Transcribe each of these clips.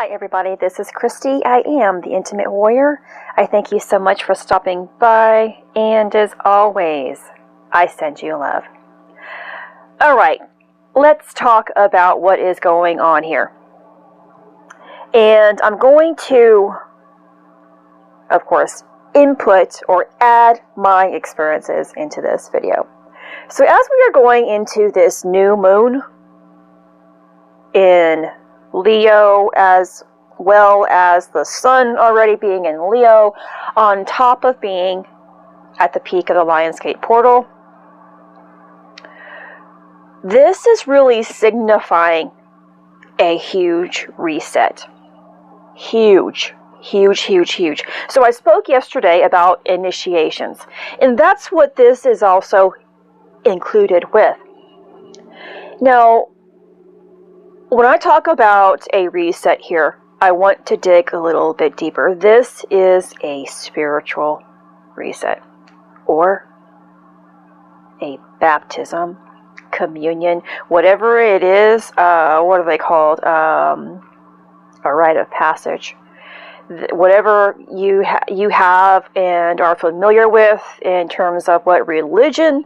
Hi everybody, this is Christy. I am the Intimate Warrior. I thank you so much for stopping by, and as always, I send you love. Alright, let's talk about what is going on here. And I'm going to, of course, input or add my experiences into this video. So as we are going into this new moon in Leo, as well as the sun already being in Leo, on top of being at the peak of the Lionsgate portal, this is really signifying a huge reset. Huge. So I spoke yesterday about initiations, and that's what this is also included with. Now, when I talk about a reset here, I want to dig a little bit deeper. This is a spiritual reset, or a baptism, communion, whatever it is. What are they called? A rite of passage. Whatever you have and are familiar with in terms of what religion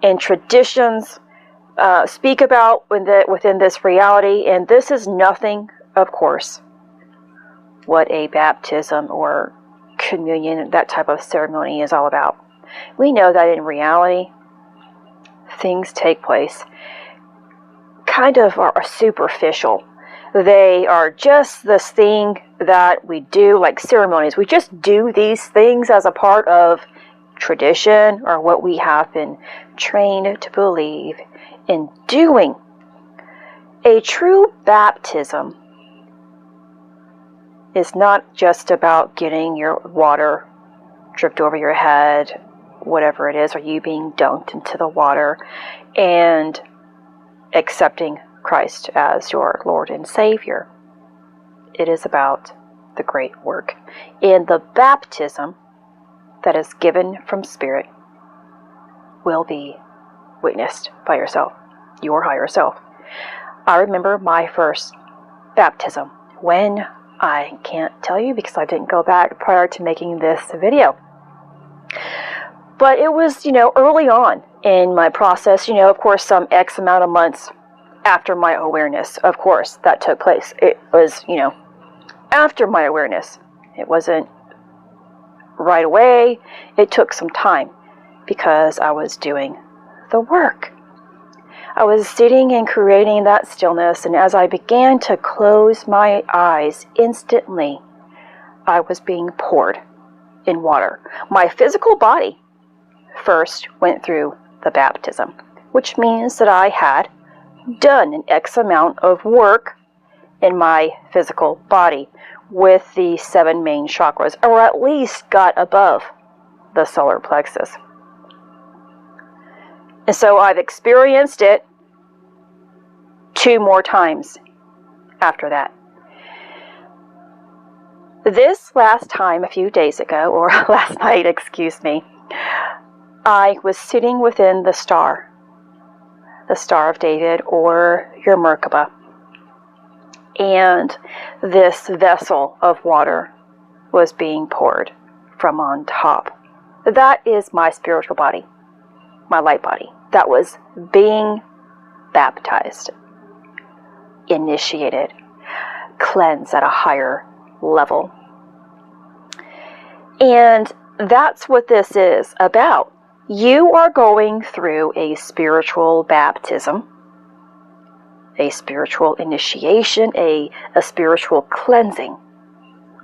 and traditions speak about within this reality, and this is nothing, of course, what a baptism or communion, that type of ceremony, is all about. We know that in reality, things take place kind of are superficial. They are just this thing that we do, like ceremonies. We just do these things as a part of tradition, or what we have been trained to believe in doing. A true baptism is not just about getting your water dripped over your head, whatever it is, or you being dunked into the water and accepting Christ as your Lord and Savior. It is about the great work. And the baptism that is given from Spirit will be witnessed by yourself, your higher self. I remember my first baptism, when I can't tell you because I didn't go back prior to making this video. But it was, early on in my process, of course, some X amount of months after my awareness, of course, that took place. It was, after my awareness. It wasn't right away. It took some time because I was doing the work. I was sitting and creating that stillness, and as I began to close my eyes, instantly I was being poured in water. My physical body first went through the baptism, which means that I had done an X amount of work in my physical body with the 7 main chakras, or at least got above the solar plexus. And so I've experienced it 2 more times after that. This last time, a few days ago, or last night, excuse me, I was sitting within the Star of David, or your Merkaba, and this vessel of water was being poured from on top. That is my spiritual body, my light body, that was being baptized, initiated, cleansed at a higher level. And that's what this is about. You are going through a spiritual baptism, a spiritual initiation, a spiritual cleansing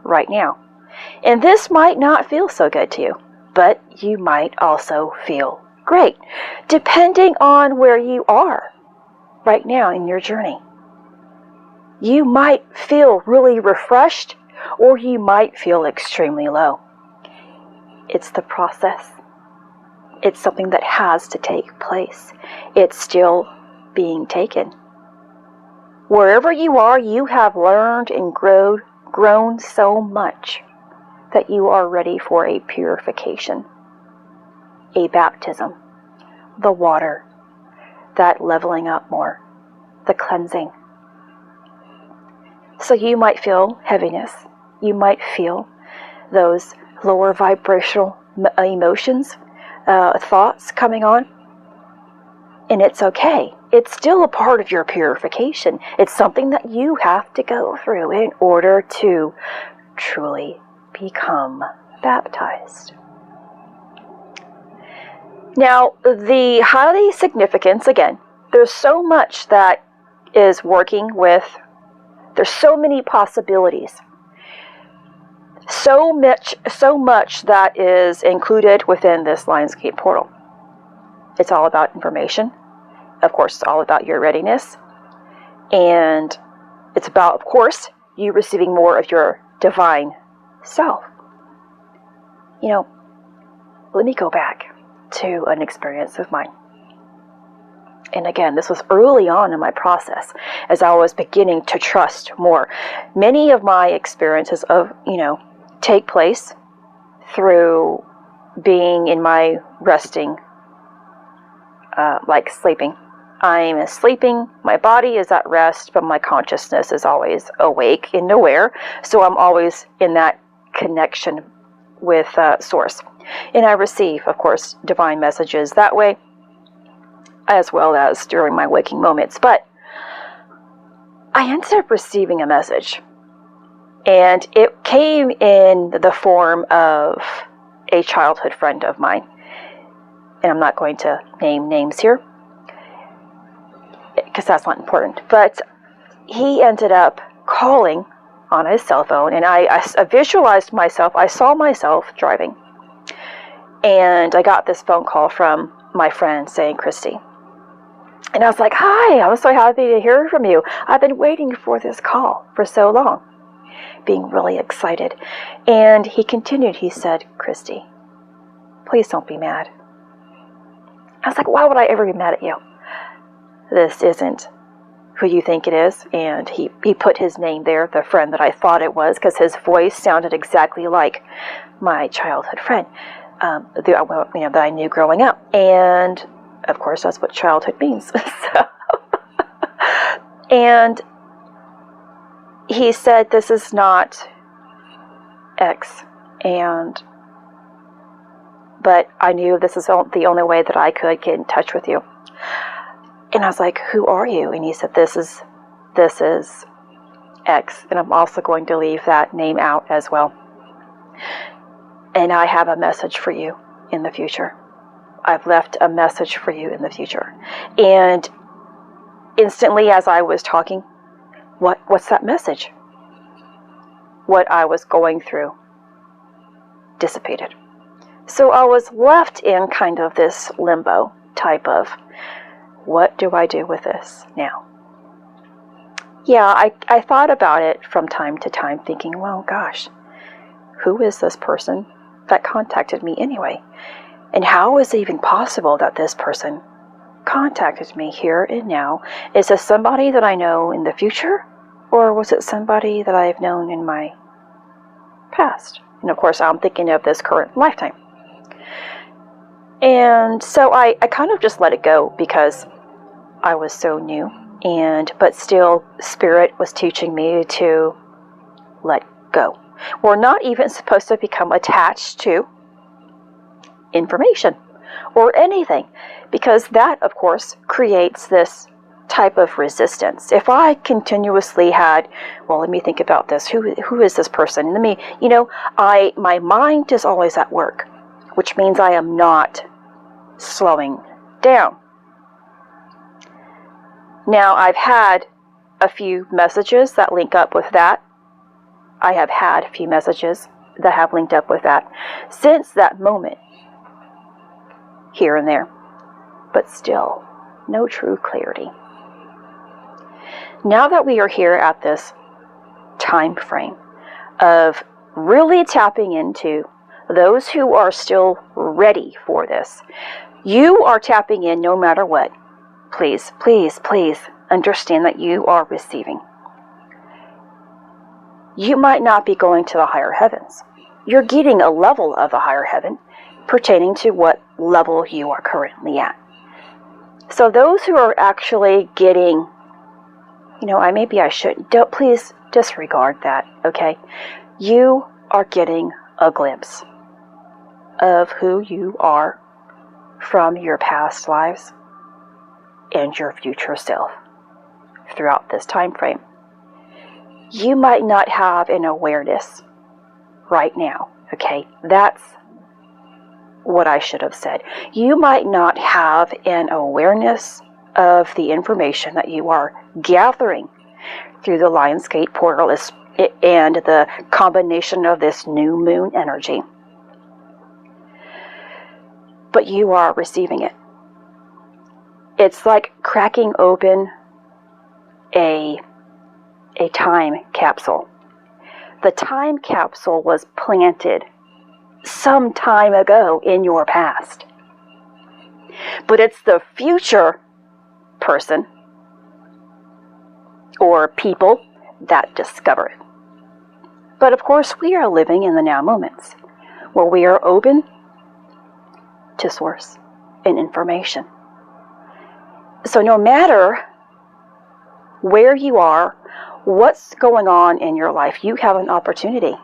right now. And this might not feel so good to you, but you might also feel great, depending on where you are right now in your journey. You might feel really refreshed, or you might feel extremely low. It's the process. It's something that has to take place. It's still being taken. Wherever you are, you have learned and grown so much that you are ready for a purification, a baptism, the water, that leveling up more, the cleansing. So you might feel heaviness. You might feel those lower vibrational emotions, thoughts coming on. And it's okay. It's still a part of your purification. It's something that you have to go through in order to truly become baptized. Now, the highly significance, again, there's so much that is working with, there's so many possibilities. So much that is included within this Lionsgate portal. It's all about information. Of course, it's all about your readiness. And it's about, of course, you receiving more of your divine self. You know, let me go back to an experience of mine. And again, this was early on in my process as I was beginning to trust more. Many of my experiences of, take place through being in my resting, like sleeping. I'm sleeping, my body is at rest, but my consciousness is always awake and aware. So I'm always in that connection with Source. And I receive, of course, divine messages that way, as well as during my waking moments. But I ended up receiving a message. And it came in the form of a childhood friend of mine. And I'm not going to name names here, because that's not important. But he ended up calling on his cell phone, and I visualized myself, I saw myself driving. And I got this phone call from my friend saying, Christy. And I was like, hi, I'm so happy to hear from you. I've been waiting for this call for so long. Being really excited. And he continued, he said, Christy, please don't be mad. I was like, why would I ever be mad at you? This isn't who you think it is. And he put his name there, the friend that I thought it was, because his voice sounded exactly like my childhood friend that I knew growing up. And of course, that's what childhood means. And he said, this is not X. But I knew this is the only way that I could get in touch with you. And I was like, who are you? And he said, this is X. And I'm also going to leave that name out as well. And I have a message for you in the future. I've left a message for you in the future. And instantly, as I was talking, what's that message? What I was going through dissipated. So I was left in kind of this limbo type of, what do I do with this now? Yeah, I thought about it from time to time, thinking, well, gosh, who is this person that contacted me anyway? And how is it even possible that this person contacted me here and now? Is this somebody that I know in the future? Or was it somebody that I've known in my past? And of course, I'm thinking of this current lifetime. And so I kind of just let it go because I was so new. But still, Spirit was teaching me to let go. We're not even supposed to become attached to information or anything, because that, of course, creates this type of resistance. If I continuously had, well, let me think about this. Who is this person? Let me, my mind is always at work, which means I am not slowing down. Now, I've had a few messages that link up with that. I have had a few messages that have linked up with that since that moment, here and there, but still no true clarity. Now that we are here at this time frame of really tapping into those who are still ready for this, you are tapping in no matter what. Please, please, please understand that you are receiving. You might not be going to the higher heavens. You're getting a level of the higher heaven pertaining to what level you are currently at. So those who are actually getting, maybe I shouldn't. Please disregard that, okay? You are getting a glimpse of who you are from your past lives and your future self throughout this time frame. You might not have an awareness right now, okay? That's what I should have said. You might not have an awareness of the information that you are gathering through the Lionsgate portal and the combination of this new moon energy. But you are receiving it. It's like cracking open a time capsule. The time capsule was planted some time ago in your past. But it's the future person or people that discover it. But of course, we are living in the now moments where we are open to source and information. So no matter where you are, what's going on in your life, you have an opportunity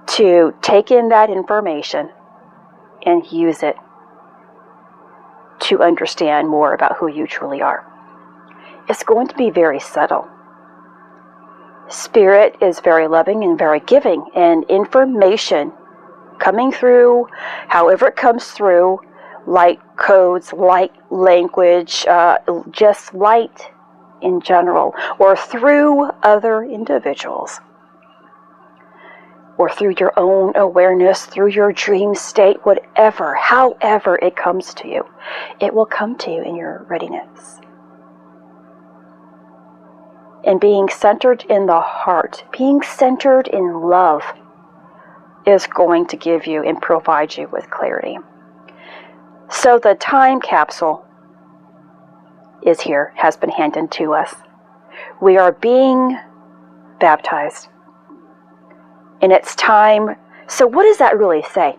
to take in that information and use it to understand more about who you truly are. It's going to be very subtle. Spirit is very loving and very giving, and information coming through, however it comes through, light codes, light language, just light in general, or through other individuals, or through your own awareness, through your dream state, whatever, however it comes to you, it will come to you in your readiness. And being centered in the heart, being centered in love, is going to give you and provide you with clarity. So the time capsule is here, has been handed to us. We are being baptized. And it's time. So what does that really say?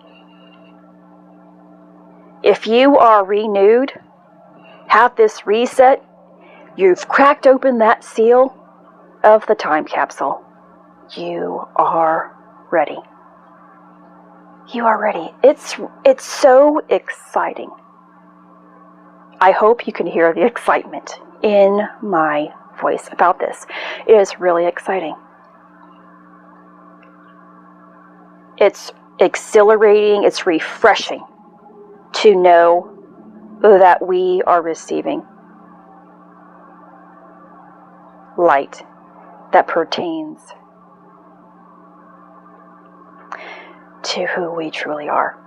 If you are renewed, have this reset, you've cracked open that seal of the time capsule, you are ready. You are ready. It's so exciting. I hope you can hear the excitement in my voice about this. It is really exciting. It's exhilarating, it's refreshing to know that we are receiving light that pertains to who we truly are.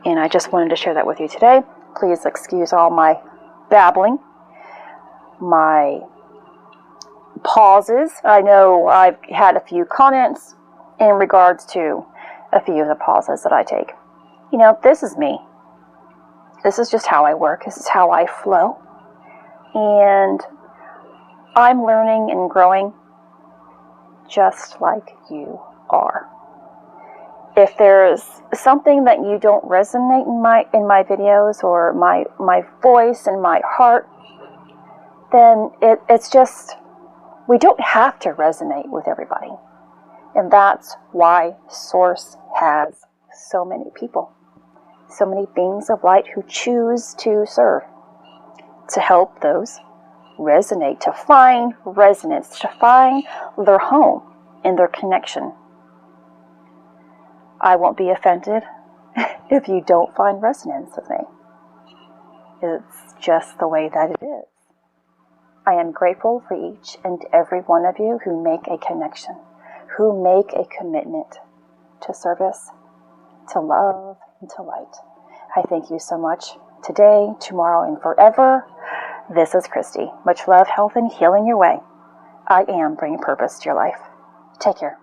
And I just wanted to share that with you today. Please excuse all my babbling, my pauses. I know I've had a few comments in regards to a few of the pauses that I take. You know, this is me. This is just how I work. This is how I flow. And I'm learning and growing just like you are. If there's something that you don't resonate in my videos or my voice and my heart, then it's just, we don't have to resonate with everybody. And that's why Source has so many people, so many beings of light who choose to serve, to help those resonate, to find resonance, to find their home and their connection. I won't be offended if you don't find resonance with me. It's just the way that it is. I am grateful for each and every one of you who make a connection, who make a commitment to service, to love, and to light. I thank you so much today, tomorrow, and forever. This is Christy. Much love, health, and healing your way. I am bringing purpose to your life. Take care.